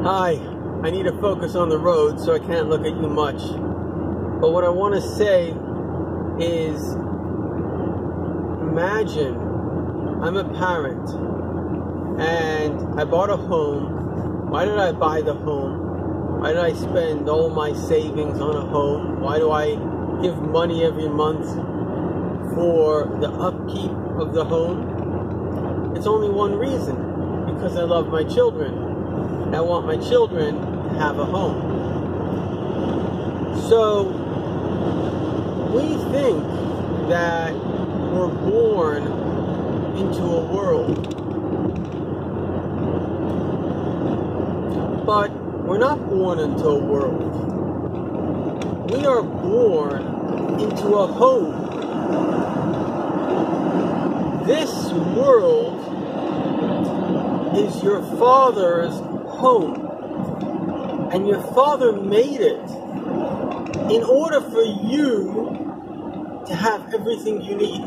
Hi, I need to focus on the road, so I can't look at you much. But what I want to say is, imagine I'm a parent and I bought a home. Why did I buy the home? Why did I spend all my savings on a home? Why do I give money every month for the upkeep of the home? It's only one reason: because I love my children. I want my children to have a home. So we think that we're born into a world, but we're not born into a world. We are born into a home. This world is your Father's home, and your Father made it in order for you to have everything you need.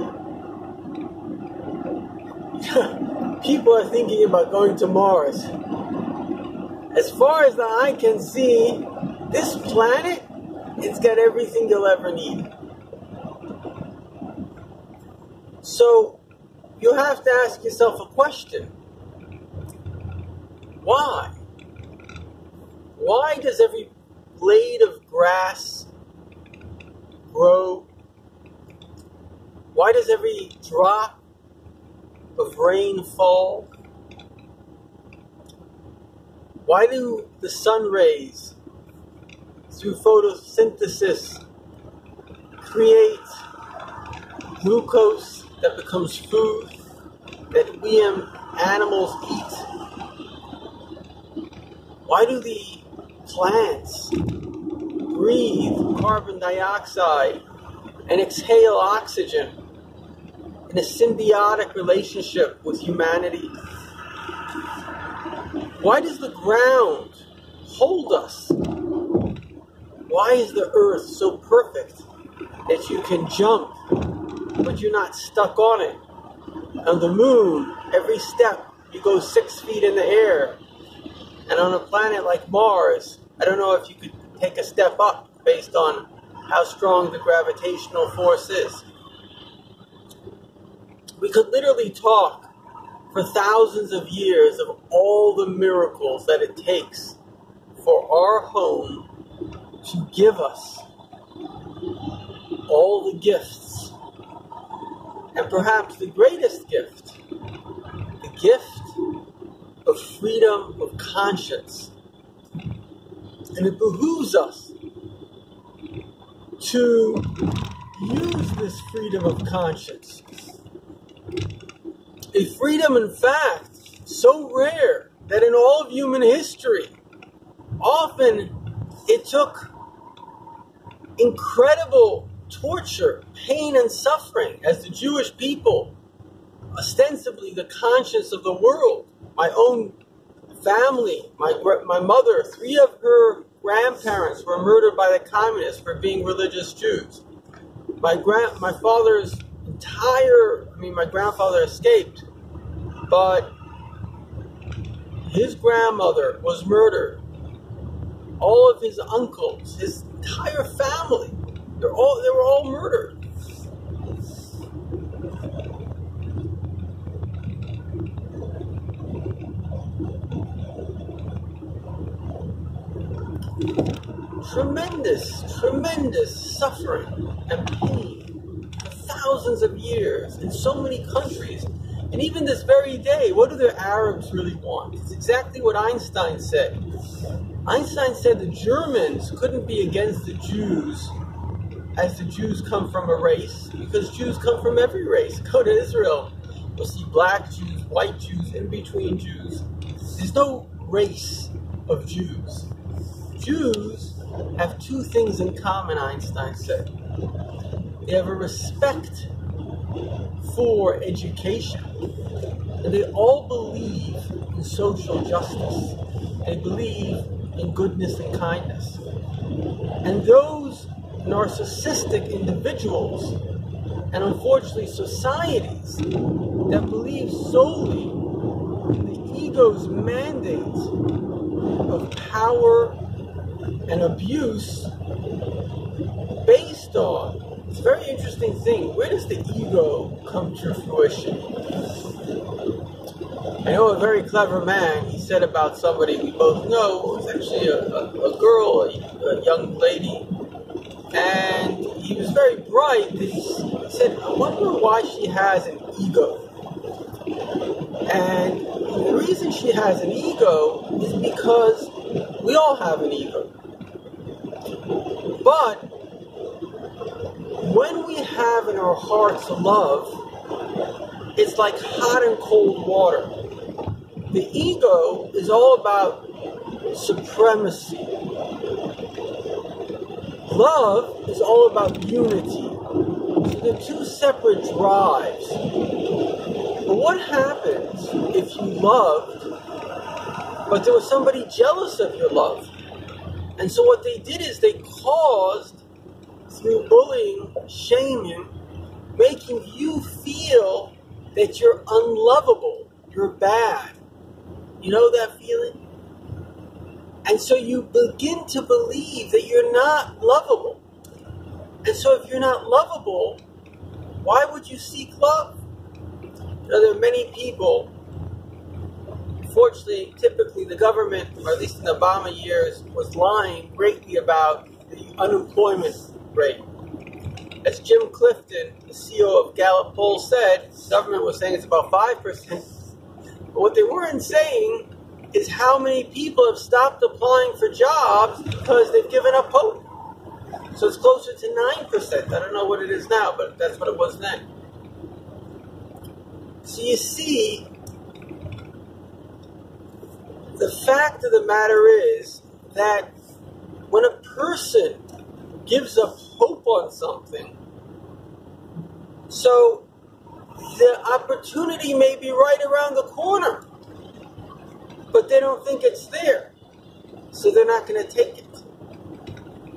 People are thinking about going to Mars. As far as the eye can see, this planet, it's got everything you'll ever need. So you have to ask yourself a question. Why? Why does every blade of grass grow? Why does every drop of rain fall? Why do the sun rays, through photosynthesis, create glucose that becomes food that we animals eat? Why do the plants breathe carbon dioxide and exhale oxygen in a symbiotic relationship with humanity? Why does the ground hold us? Why is the earth so perfect that you can jump, but you're not stuck on it? On the moon, every step you go 6 feet in the air. And on a planet like Mars, I don't know if you could take a step up based on how strong the gravitational force is. We could literally talk for thousands of years of all the miracles that it takes for our home to give us all the gifts. And perhaps the greatest gift, the gift of freedom of conscience. And it behooves us to use this freedom of conscience. A freedom, in fact, so rare that in all of human history, often it took incredible torture, pain, and suffering as the Jewish people, ostensibly the conscience of the world. My own family, my mother, 3 of her grandparents were murdered by the communists for being religious Jews. My grandfather escaped, but his grandmother was murdered. All of his uncles, his entire family, they were all murdered. Tremendous suffering and pain for thousands of years in so many countries. And even this very day, what do the Arabs really want? It's exactly what Einstein said. Einstein said the Germans couldn't be against the Jews, as the Jews come from a race, because Jews come from every race. Go to Israel, you'll see black Jews, white Jews, in-between Jews. There's no race of Jews. Jews have 2 things in common, Einstein said. They have a respect for education, and they all believe in social justice. They believe in goodness and kindness. And those narcissistic individuals, and unfortunately societies, that believe solely in the ego ego's mandate of power and abuse based on, it's a very interesting thing, where does the ego come to fruition? I know a very clever man, he said about somebody we both know, who was actually a girl, a young lady, and he was very bright. He said, I wonder why she has an ego. And the reason she has an ego is because we all have an ego. But when we have in our hearts love, it's like hot and cold water. The ego is all about supremacy. Love is all about unity. So they're two separate drives. But what happens if you loved, but there was somebody jealous of your love? And so what they did is they caused, through bullying, shaming, making you feel that you're unlovable, you're bad. You know that feeling? And so you begin to believe that you're not lovable. And so if you're not lovable, why would you seek love? You know, there are many people, unfortunately, typically the government, or at least in the Obama years, was lying greatly about the unemployment rate. As Jim Clifton, the CEO of Gallup poll, said, the government was saying it's about 5%. But what they weren't saying is how many people have stopped applying for jobs because they've given up hope. So it's closer to 9%. I don't know what it is now, but that's what it was then. So you see, the fact of the matter is that when a person gives up hope on something, so the opportunity may be right around the corner, but they don't think it's there, so they're not going to take it.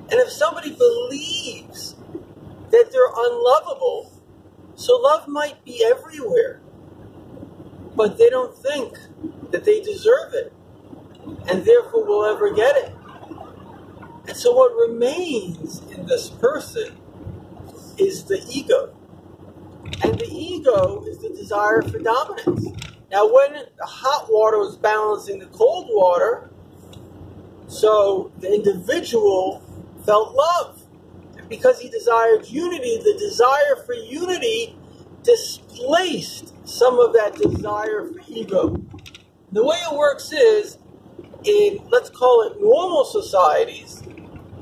And if somebody believes that they're unlovable, so love might be everywhere, but they don't think that they deserve it, and therefore will ever get it. And so what remains in this person is the ego. And the ego is the desire for dominance. Now, when the hot water was balancing the cold water, so the individual felt love. And because he desired unity, the desire for unity displaced some of that desire for ego. The way it works is, in, let's call it normal societies,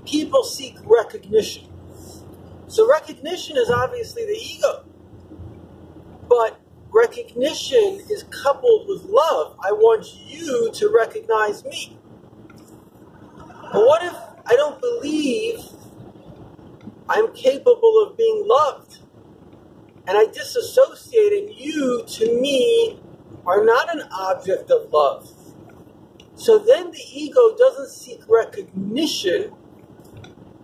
people seek recognition. So recognition is obviously the ego. But recognition is coupled with love. I want you to recognize me. But what if I don't believe I'm capable of being loved? And I disassociate, and you, to me, are not an object of love. So then the ego doesn't seek recognition.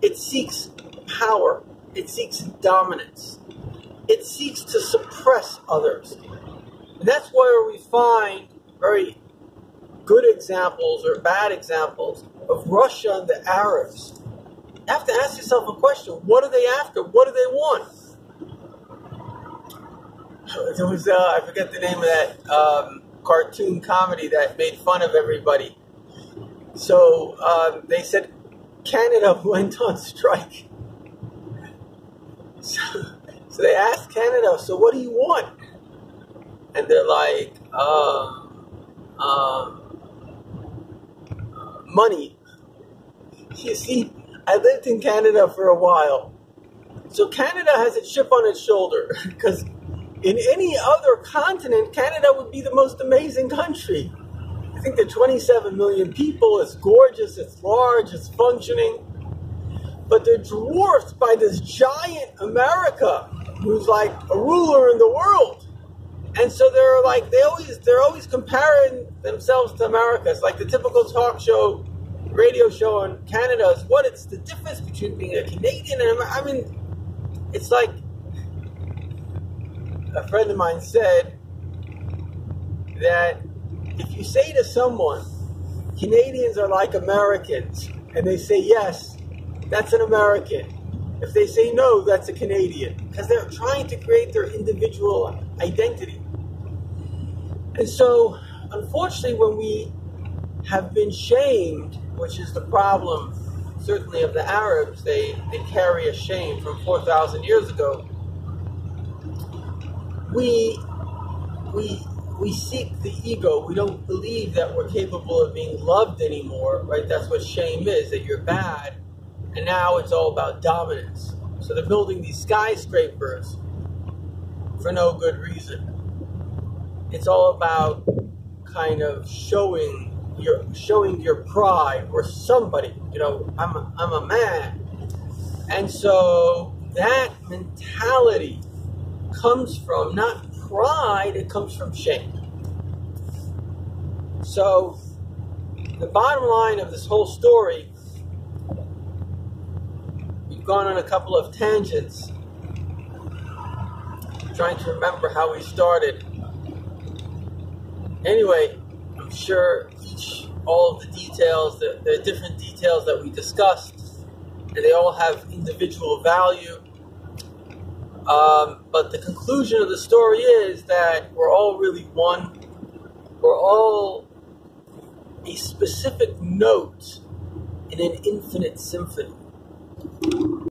It seeks power. It seeks dominance. It seeks to suppress others. And that's where we find very good examples or bad examples of Russia and the Arabs. You have to ask yourself a question. What are they after? What do they want? There was, I forget the name of that cartoon comedy that made fun of everybody. So they said Canada went on strike. So they asked Canada, so what do you want? And they're like, money. You see, I lived in Canada for a while. So Canada has its chip on its shoulder, because in any other continent, Canada would be the most amazing country. I think there are 27 million people. It's gorgeous, it's large, it's functioning. But they're dwarfed by this giant America, who's like a ruler in the world. And so they're always comparing themselves to America. It's like the typical talk show, radio show in Canada is it's the difference between being a Canadian and I mean, it's like a friend of mine said that if you say to someone, Canadians are like Americans, and they say yes, that's an American. If they say no, that's a Canadian, because they're trying to create their individual identity. And so, unfortunately, when we have been shamed, which is the problem, certainly of the Arabs, they carry a shame from 4,000 years ago. We seek the ego. We don't believe that we're capable of being loved anymore, right? That's what shame is, that you're bad. And now it's all about dominance. So they're building these skyscrapers for no good reason. It's all about kind of showing your pride, or somebody, I'm a man. And so that mentality comes from not pride, it comes from shame. So the bottom line of this whole story, we've gone on a couple of tangents, trying to remember how we started. Anyway, I'm sure all of the details, the different details that we discussed, and they all have individual value. But the conclusion of the story is that we're all really one. We're all a specific note in an infinite symphony.